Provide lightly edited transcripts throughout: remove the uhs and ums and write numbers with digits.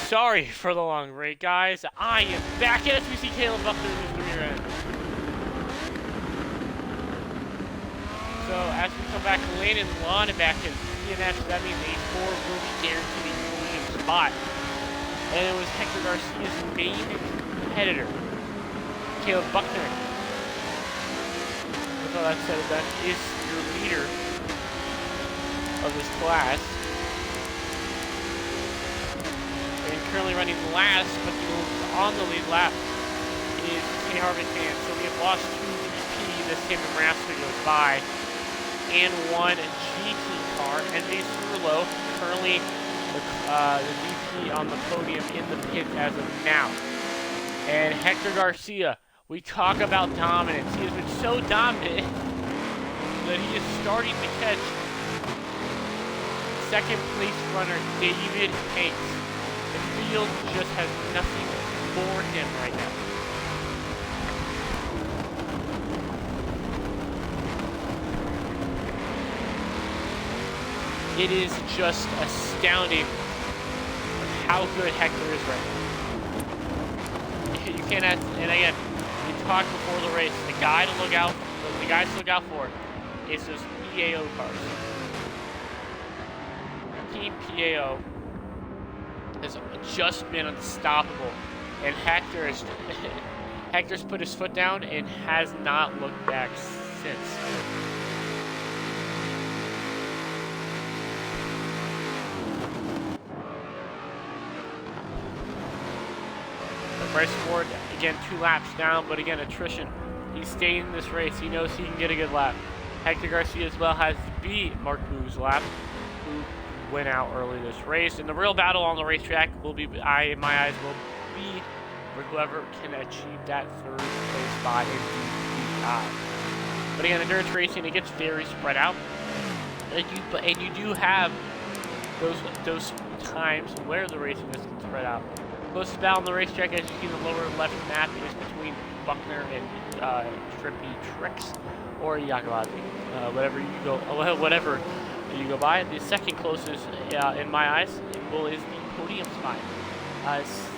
Sorry for the long break, guys. I am back as we see Caleb Buckner lose the rear end. So, as we come back, Lane and Lana back in DNF, so that means A4 will be guaranteed a podium spot. And it was Hector Garcia's main competitor, Caleb Buckner. With all that said and done, is your leader of this class. And currently running last, but on the lead lap is K. Harvick fan. So we have lost 2 VP this time Nebraska goes by, and 1 GT car. And Mace Rulo, currently the VP on the podium in the pit as of now. And Hector Garcia, we talk about dominance. He has been so dominant that he is starting to catch second place runner David Hanks. The field just has nothing for him right now. It is just astounding how good Hector is right now. You can't ask, and again, we talked before the race, the guys to look out for is those PAO cars. Team PAO has just been unstoppable, and Hector's put his foot down and has not looked back since. Bryce Ford, again, 2 laps down, but again, attrition. He's staying in this race. He knows he can get a good lap. Hector Garcia as well has to beat Mark Boo's lap, who went out early this race. And the real battle on the racetrack will be, in my eyes, will be for whoever can achieve that 3rd place spot in DPI. But again, endurance racing, it gets very spread out. And you do have those times where the racing is spread out. Closest battle on the racetrack, as you see in the lower left map, is between Buckner and Trippy Tricks or Yakalazzi. Whatever you go by. The second closest, in my eyes, is the podium spot.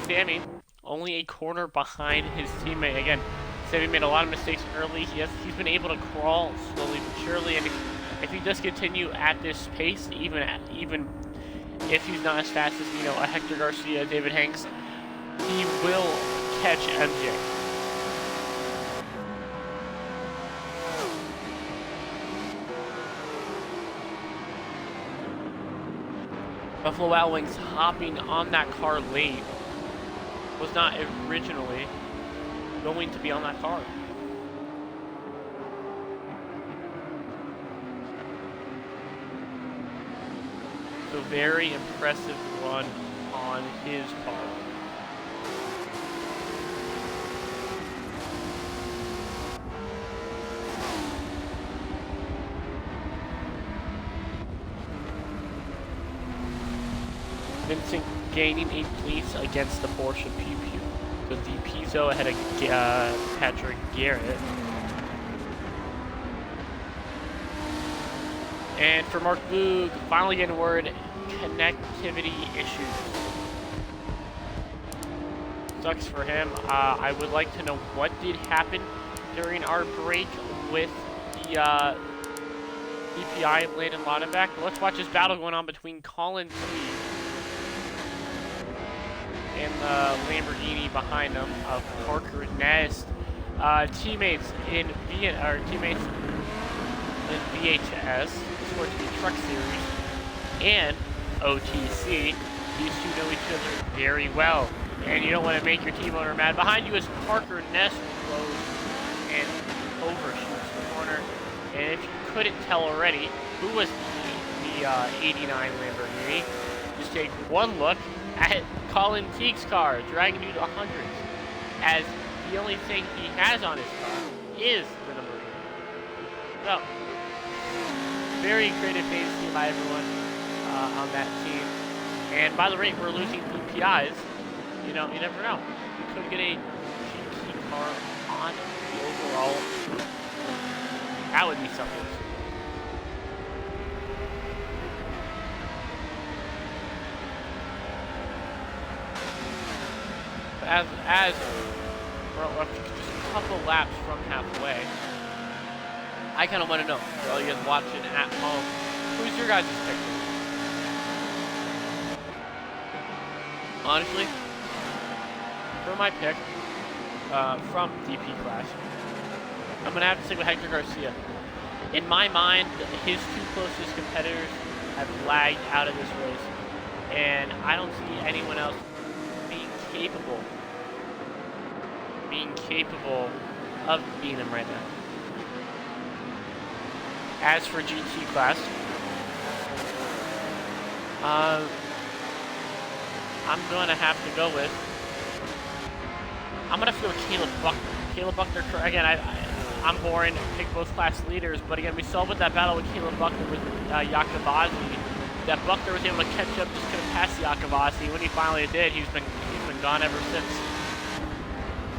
Sammy, only a corner behind his teammate. Again, Sammy made a lot of mistakes early. He's been able to crawl slowly but surely, and if he does continue at this pace, even if he's not as fast as a Hector Garcia, David Hanks, he will catch MJ. Buffalo Wild Wings hopping on that car late was not originally going to be on that car. So very impressive run on his part. Vincent gaining a place against the Porsche Pew Pew. So the Pizzo ahead of Patrick Garrett. And for Mark Boog, finally getting word, connectivity issues. Sucks for him. I would like to know what did happen during our break with the DPI and Landon Laudenbach. Let's watch this battle going on between Colin Teague and the Lamborghini behind him of Parker Nest. Teammates in VHS, Sports Media Truck Series, and OTC. These two know each other very well, and you don't want to make your team owner mad. Behind you is Parker Nest, who goes and overshoots the corner. And if you couldn't tell already who was the 89 Lamborghini, just take one look at Colin Teague's car, dragging you to hundreds, as the only thing he has on his car is the number 8. So, very creative team by everyone on that team. And by the rate we're losing DPIs, you never know. We could get a GT car on the overall. That would be something. we're just a couple laps from halfway, I kind of want to know, for all you guys watching at home, who's your guys' pick? Honestly, for my pick from DP class, I'm going to have to stick with Hector Garcia. In my mind, his two closest competitors have lagged out of this race, and I don't see anyone else being capable of beating him right now. As for GT class, I'm going to have to go with Caleb Buckner. Caleb Buckner, again, I'm boring, pick both class leaders, but again, we saw with that battle with Caleb Buckner with Yakavasi, that Buckner was able to catch up, just couldn't pass Yakavasi. When he finally did, he's been gone ever since.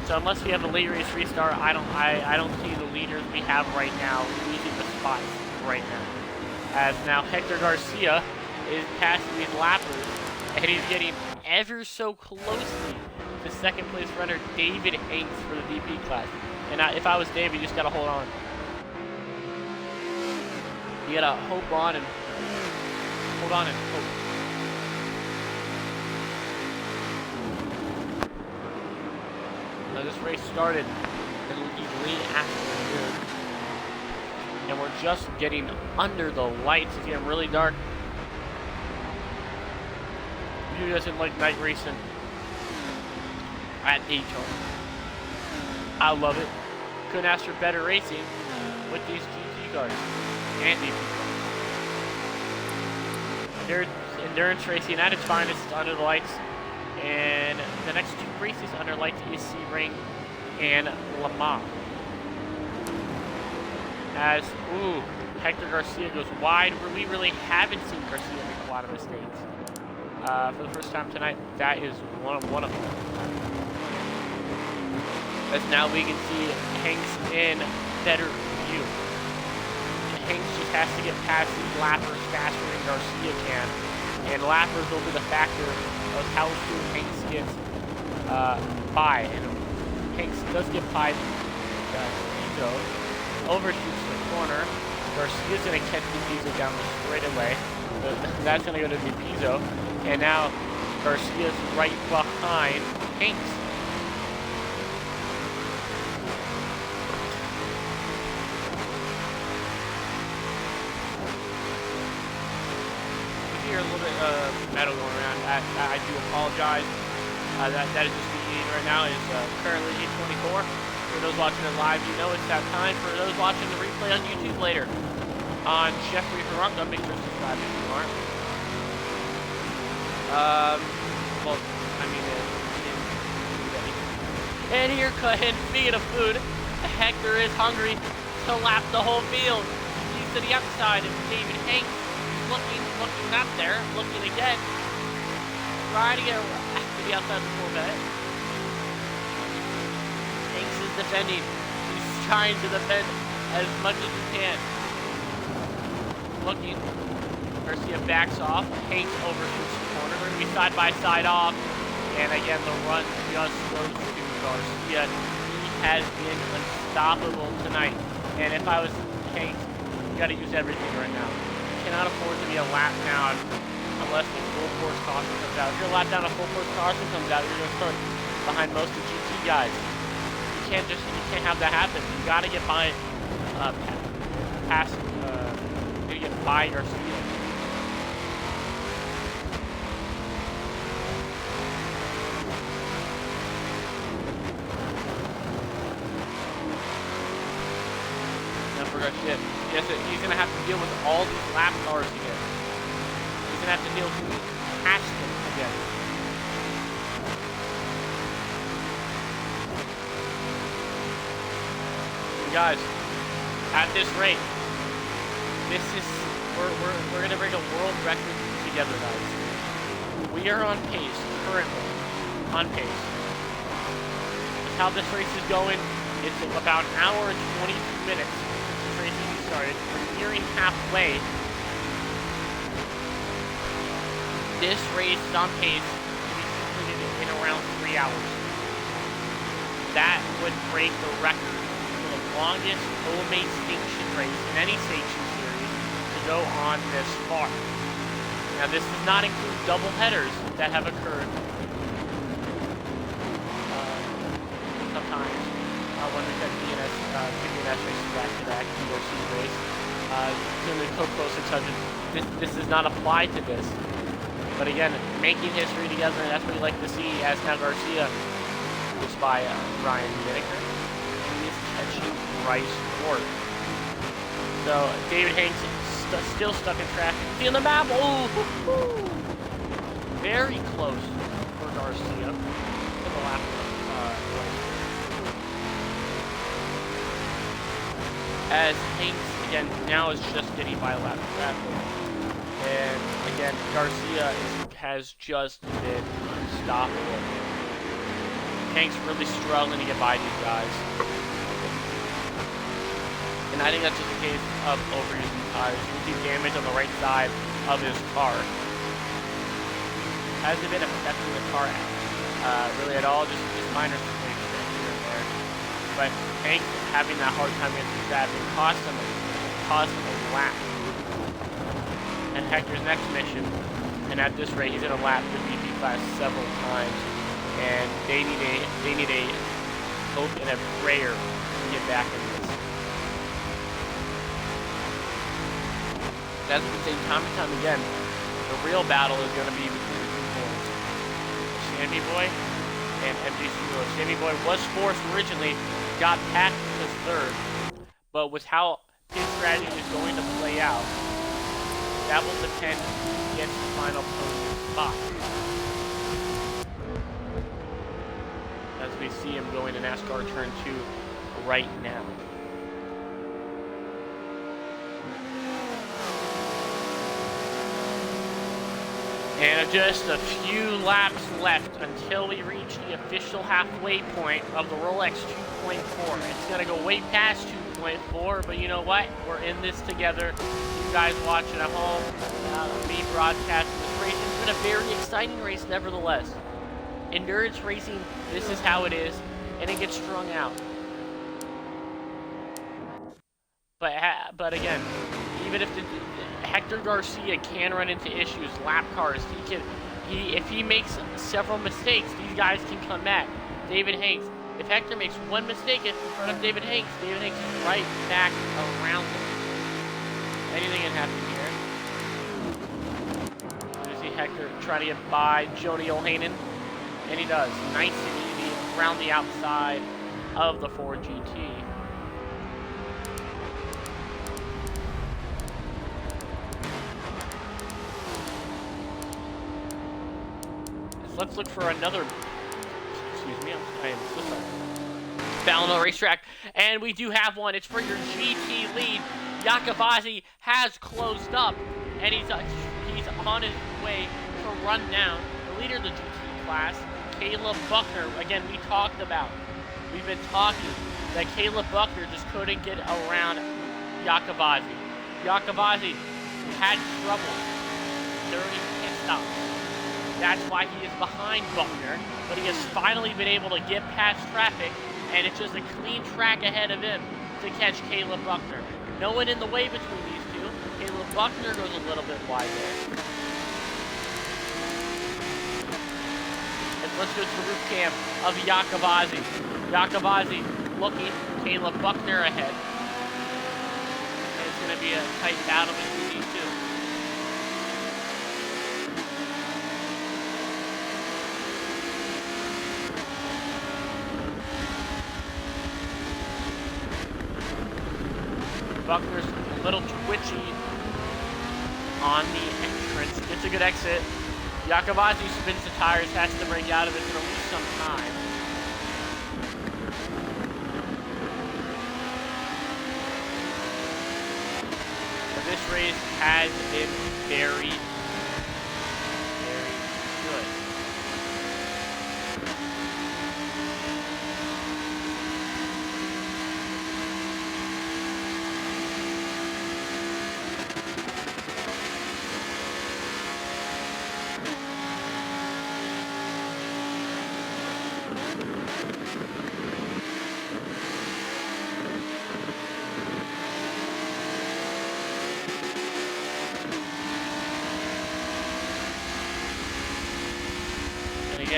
So unless we have a late race restart, I don't see the leaders we have right now losing the spots right now. As now Hector Garcia is passing these lappers, and he's getting ever so closely to second place runner David Hanks for the DP class. And if I was David, you just gotta hold on. You gotta hold on and hope. Now this race started in the late afternoon, and we're just getting under the lights. It's getting really dark. Who doesn't like night racing at Daytona? I love it. Couldn't ask for better racing with these GT cars and DP cars. Endurance racing at its finest under the lights. And the next two races under lights is Sebring and Le Mans. As, Hector Garcia goes wide. We really haven't seen Garcia make a lot of mistakes. For the first time tonight, that is one of them. As now we can see Hanks in better view. Hanks just has to get past these lappers faster than Garcia can. And lappers will be the factor of how soon Hanks gets by. And Hanks does get by Pizzo, overshoots the corner. Garcia's going to catch the Pizzo down the straightaway. That's going to go to the Pizzo. And now Garcia's right behind Hanks. A little bit of metal going around. I do apologize. That is just being right now is currently 8:24. For those watching it live, you know it's that time. For those watching the replay on YouTube later, on Jeffrey Haranka, make sure to subscribe if you aren't. Well, I mean, and here, and speaking of food, Hector is hungry to lap the whole field. He's to the outside of David Hanks. Looking up there, looking again, trying to get to the outside of the Corvette. Hanks is defending. He's trying to defend as much as he can. Looking. Garcia backs off. Hanks overshoots the corner. We're going to be side by side off. And again, the run just goes to Garcia. He has been unstoppable tonight. And if I was Hanks, you got to use everything right now. Cannot afford to be a lap down unless the full force caution comes out. If you're a lap down, a full force caution comes out, you're gonna start behind most of the GT guys. You can't have that happen. You gotta get by you get by Garcia. Garcia. Yes, he's going to have to deal with all these lap cars again. He's going to have to deal with Ashton again. And guys, at this rate, we're going to break a world record together, guys. We are on pace, currently, on pace. That's how this race is going. It's about an hour and 22 minutes. Started. We're nearing halfway. This race is on pace to be completed in around 3 hours. that would break the record for the longest OMA station race in any station series to go on this far. Now, this does not include double headers that have occurred sometimes when we've had DNS races back-to-back, DOC race. In the Coco 600, this does not apply to this. But again, making history together, and that's what we like to see, as now Garcia is by Ryan Whitaker. He is catching Bryce Ward. So David Hanks still stuck in traffic. See on the map. Oh, very close for Garcia to the lap place. As Hanks again now is just getting by lap traffic, and again Garcia has just been unstoppable. Hanks really struggling to get by these guys. And I think that's just a case of overusing tires. You can see damage on the right side of his car. Hasn't been affecting the car really at all, just minor things here and there. But Hank having that hard time against the traffic cost him a lap. And Hector's next mission, and at this rate he's gonna lap the VP class several times, and they need a hope and a prayer to get back in this. As we say time and time again, the real battle is going to be between the two boys, Sammy Boy and MGC Lewis. Sammy Boy was fourth originally, got past to third, but with how his strategy is going to play out, that will depend who gets the final podium spot. As we see him going to NASCAR Turn 2 right now. And just a few laps left until we reach the official halfway point of the Rolex 2.4. It's going to go way past 2.4, but you know what? We're in this together. You guys watching at home, me broadcasting this race. It's been a very exciting race nevertheless. Endurance racing, this is how it is, and it gets strung out. But again, even if Hector Garcia can run into issues, lap cars, if he makes several mistakes, these guys can come back. David Hanks, if Hector makes one mistake in front of David Hanks is right back around him. Anything can happen here. You see Hector trying to get by Joni Olhanen, and he does. Nice and easy around the outside of the Ford GT. Let's look for another, excuse me, I am so sorry. Balano Racetrack, and we do have one. It's for your GT lead. Yakavazi has closed up, and he's on his way to run down the leader of the GT class, Caleb Buckner. Again, we've been talking that Caleb Buckner just couldn't get around Yakavazi. Yakavazi had trouble 30 pit stops. That's why he is behind Buckner, but he has finally been able to get past traffic, and it's just a clean track ahead of him to catch Caleb Buckner. No one in the way between these two. Caleb Buckner goes a little bit wide there. And let's go to the roof cam of Yakavazi. Yakavazi looking, Caleb Buckner ahead. And it's going to be a tight battle between these two. Buckner's a little twitchy on the entrance. Gets a good exit. Yakavazi spins the tires, has to break out of it. It's going to lose some time. But this race has been very, very good.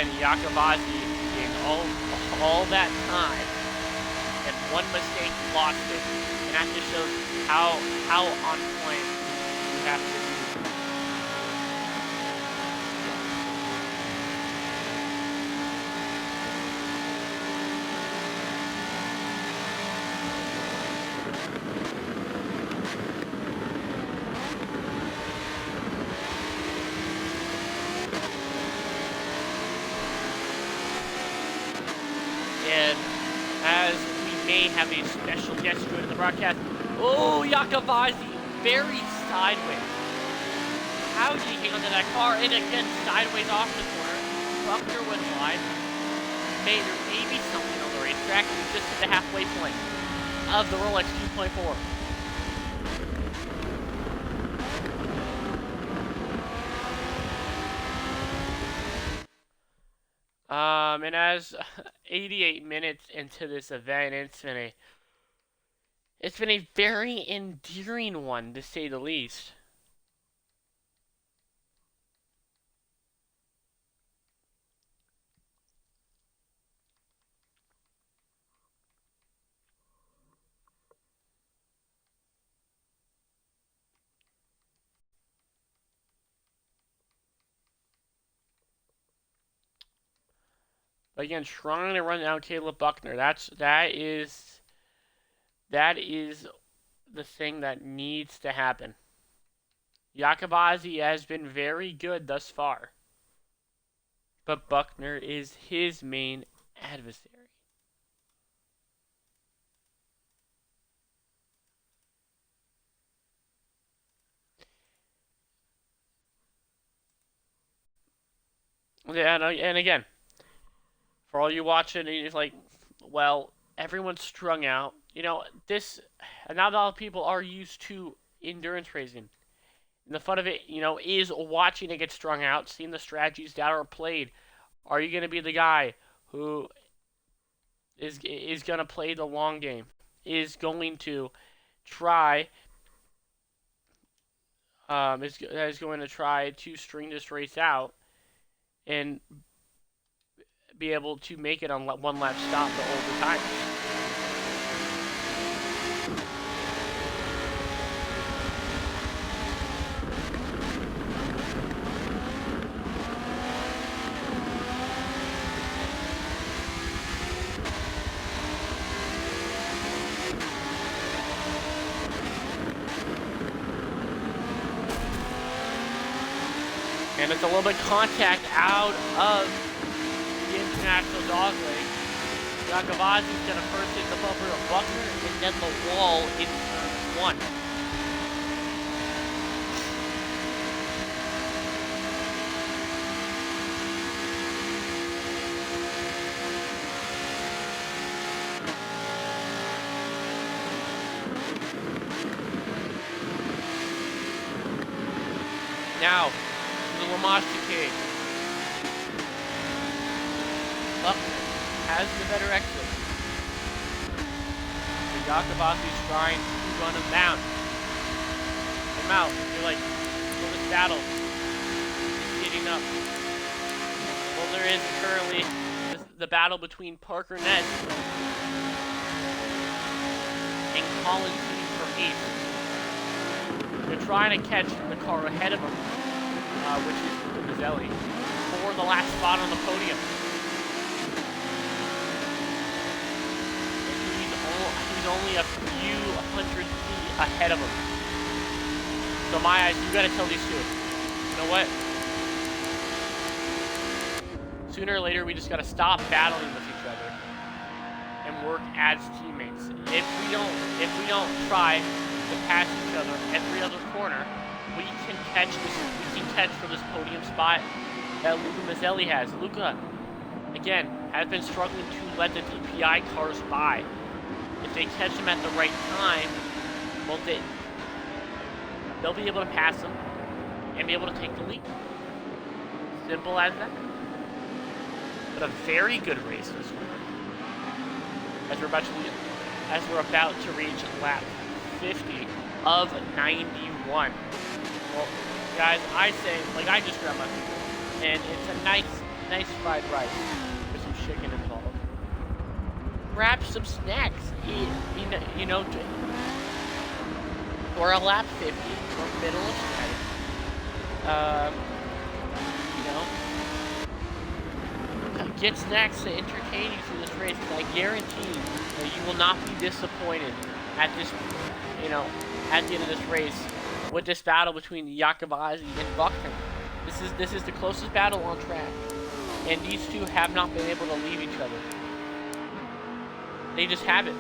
again, Yakavazi in all that time, and one mistake lost it, and that just shows how on point you have to be. And as we may have a special guest joining the broadcast, oh, Yakavazi, very sideways. How did he handle that car? And again, sideways off the corner. Buckner went wide. There may be something on the racetrack. We just hit the halfway point of the Rolex 2.4. And as 88 minutes into this event, it's been a very endearing one, to say the least. But again, trying to run down Caleb Buckner. That is the thing that needs to happen. Yakavazi has been very good thus far, but Buckner is his main adversary. Yeah, and again, for all you watching, it's like, well, everyone's strung out. You know, not a lot of people are used to endurance racing. And the fun of it, is watching it get strung out, seeing the strategies that are played. Are you going to be the guy who is going to play the long game? Is going to try is going to try to string this race out and be able to make it on one lap stop the whole time. And it's a little bit contact out of the international dog leg. Yakavazi's going to first hit the bumper of Buckner and then the wall in turn one. Now, the Lamage chicane. Buckner has the better exit. So Yakavazi's trying to run him down. Him out. You're like, well, this battle is getting up. Well, there is currently the battle between Parker Ness and Colin Keane for 8th. They're trying to catch the car ahead of him, which is Mazzelli, for the last spot on the podium. He's only a few hundred feet ahead of him. So my eyes, you gotta tell these two, you know what? Sooner or later, we just gotta stop battling with each other and work as teammates. If we don't try to pass each other every other corner, we can catch for this podium spot that Luca Mazzelli has. Luca, again, has been struggling to let the DPI cars by. If they catch him at the right time, well, they'll be able to pass him and be able to take the lead. Simple as that. But a very good race this one. As we're about to reach lap 50 of 91. Well, guys, I say, like, I just grabbed my people, and it's a nice nice fried rice with some chicken involved. Grab some snacks, you know, or a lap 50 or middle of you know, get snacks to entertain you through this race, because I guarantee that you will not be disappointed at this, you know, at the end of this race with this battle between Iacobazzi and Buckner. This is the closest battle on track, and these two have not been able to leave each other. They just haven't.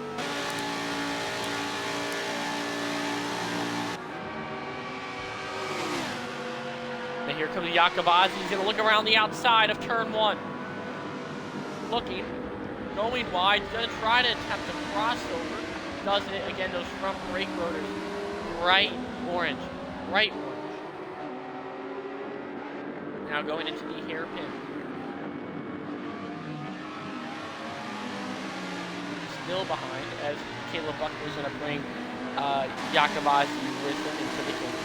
And here comes Iacobazzi. He's going to look around the outside of turn 1. Looking, going wide, going to try to attempt a crossover. Doesn't it? Again, those front brake rotors, bright orange. Now going into the hairpin. Still behind, as Caleb Buckner is going to bring Iacobazzi with him into the game.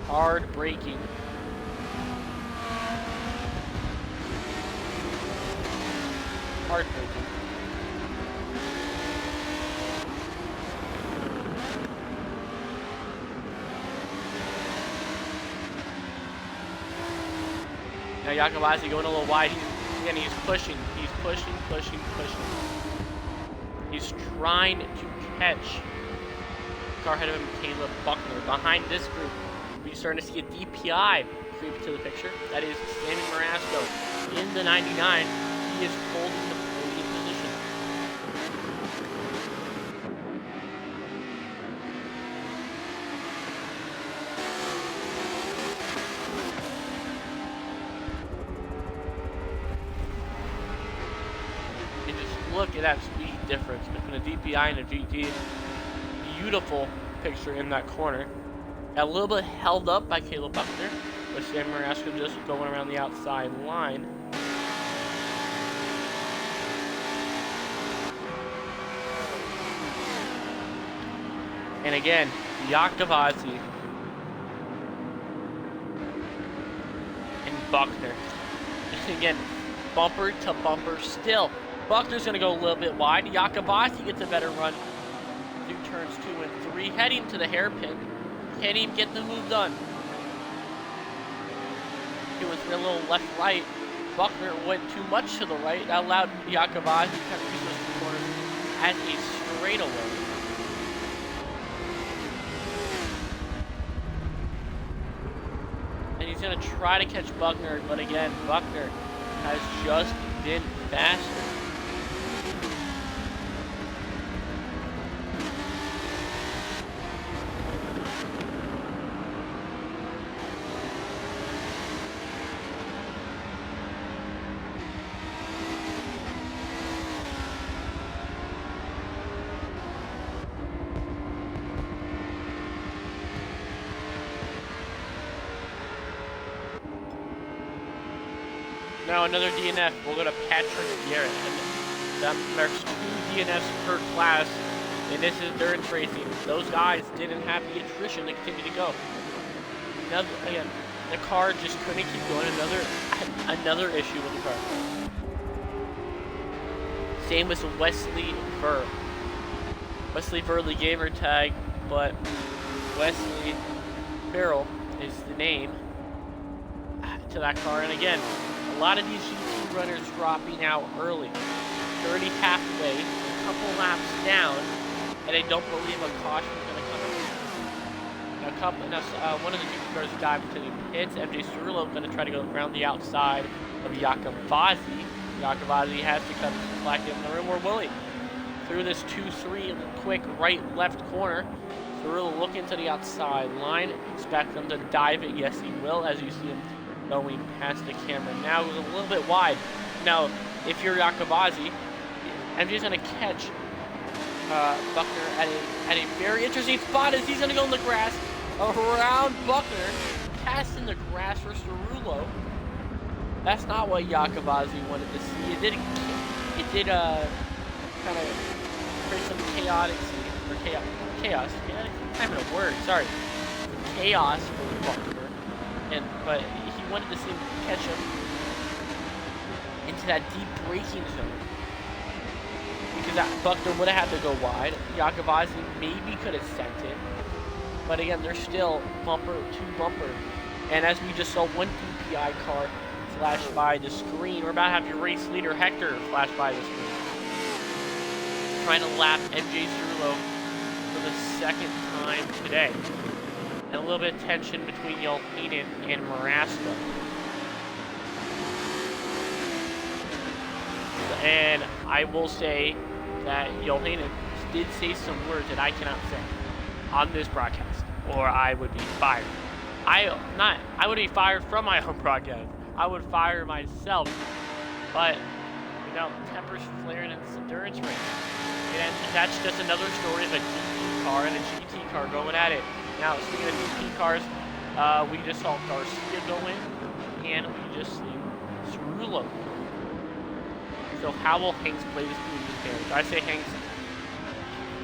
Hard braking. Hard braking. Now Iacobazzi going a little wide. He's pushing. He's pushing. He's trying to catch the car ahead of him, Caleb Buckner. Behind this group, we're starting to see a DPI creep to the picture. That is Sammy Marasco in the 99. He is holding the podium position. And just look at that speed difference between a DPI and a GT. Beautiful picture in that corner. A little bit held up by Caleb Buckner, with Sam Marasco just going around the outside line. And again, Iacobazzi and Buckner. Again, bumper to bumper still. Buckner's going to go a little bit wide. Iacobazzi gets a better run through turns 2 and 3, heading to the hairpin. Can't even get the move done. He was a little left-right. Buckner went too much to the right. That allowed Iacobazzi to kind of use those corners as a straightaway. And he's going to try to catch Buckner, but again, Buckner has just been faster. Now another DNF. We'll go to Patrick Garrett. And that marks 2 DNFs per class. And this is endurance racing. Those guys didn't have the attrition to continue to go. Now, again, the car just couldn't keep going. Another issue with the car. Same with Wesley Ver. Wesley Ver, the gamer tag, but Wesley Farrell is the name to that car. And again, a lot of these GT runners dropping out early. 30 halfway, a couple laps down, and I don't believe a caution is going to come in. One of the GT cars dived into the pits. MJ Cerullo going to try to go around the outside of Iacobazzi. Iacobazzi has to cut the slack in the room. We're willing. Through this 2-3 quick right-left corner. Cerullo looking to the outside line. Expect them to dive it. Yes, he will, as you see him going past the camera. Now goes a little bit wide. Now, if you're Iacobazzi, MJ's going to catch Buckner at a very interesting spot as he's going to go in the grass around Buckner, passing the grass for Cerullo. That's not what Iacobazzi wanted to see. It did kind of create some chaotic chaos. Yeah, not even a word. Sorry, chaos for Buckner, but he wanted to see him catch him into that deep braking zone because that Buckner would have had to go wide. Iacobazzi maybe could have sent it, but again, they're still bumper to bumper. And as we just saw, one DPI car flash by the screen. We're about to have your race leader Hector flash by the screen, trying to lap MJ Cerullo for the second time today. And a little bit of tension between Yohanan and Marasco. And I will say that Yohanan did say some words that I cannot say on this broadcast, or I would be fired. I would be fired from my own broadcast. I would fire myself. But, you know, tempers flaring in this endurance race. And that's just another story of a DP car and a GT car going at it. Now, speaking of DP cars, we just saw Garcia go in, and we just see Cerullo. So how will Hanks play this game? I say Hanks,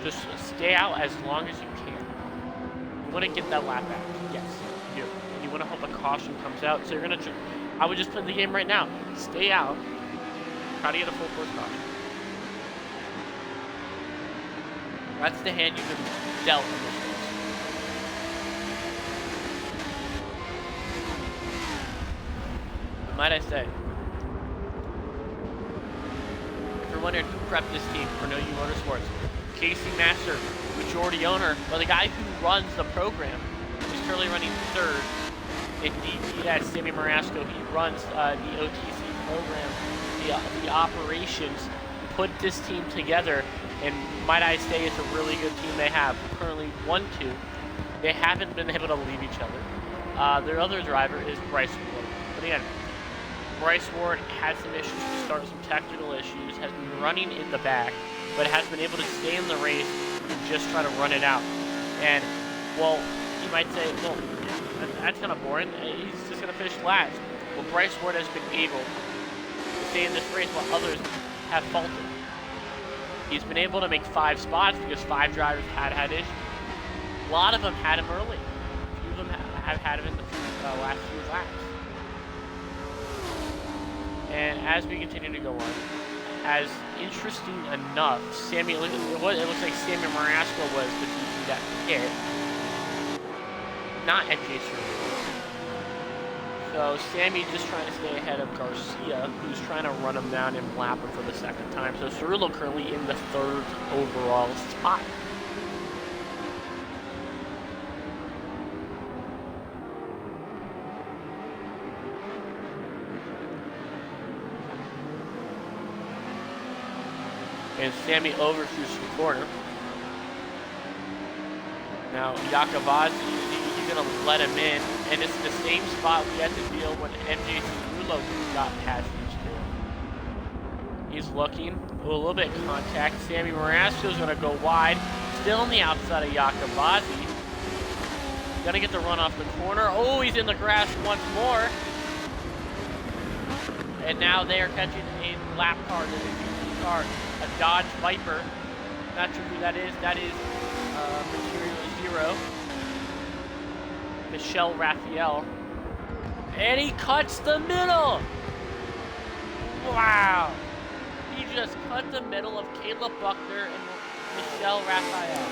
just stay out as long as you can. You want to get that lap back. Yes, you do. You want to hope a caution comes out. So you're going to, I would just play the game right now. Stay out. Try to get a full course caution. That's the hand you've been dealt in this race. But might I say, if you're wondering who prepped this team for No U Motorsports, Casey Master, majority owner, but the guy who runs the program, is currently running third in DP. That's Sammy Marasco. He runs the OTC program, the operations, put this team together, and might I say it's a really good team they have. Currently 1-2. They haven't been able to leave each other. Their other driver is Bryce Ward. But again, Bryce Ward had some issues to start, some technical issues, has been running in the back, but has been able to stay in the race and just try to run it out. And, well, you might say, well, that's kind of boring. He's just going to finish last. Well, Bryce Ward has been able to stay in this race while others have faltered. He's been able to make 5 spots because 5 drivers had issues. A lot of them had him early. A few of them have had him in the last few laps. And as we continue to go on, as interesting enough, it looks like Sammy Marasco was the DP that hit, not MJ Cerullo. So Sammy just trying to stay ahead of Garcia, who's trying to run him down and lap him for the second time. So Cerullo currently in the 3rd overall spot. And Sammy overshoots the corner. Now Iacobazzi, he's going to let him in. And it's the same spot we had to deal when MJ Cerullo got past these two. He's looking. A little bit of contact. Sammy Marasco's going to go wide. Still on the outside of Iacobazzi. Going to get the run off the corner. Oh, he's in the grass once more. And now they are catching a lap car. There's a GT car. A Dodge Viper. Not sure who that is. That is Material Zero. Michelle Raphael. And he cuts the middle. Wow. He just cut the middle of Caleb Buckner and Michelle Raphael.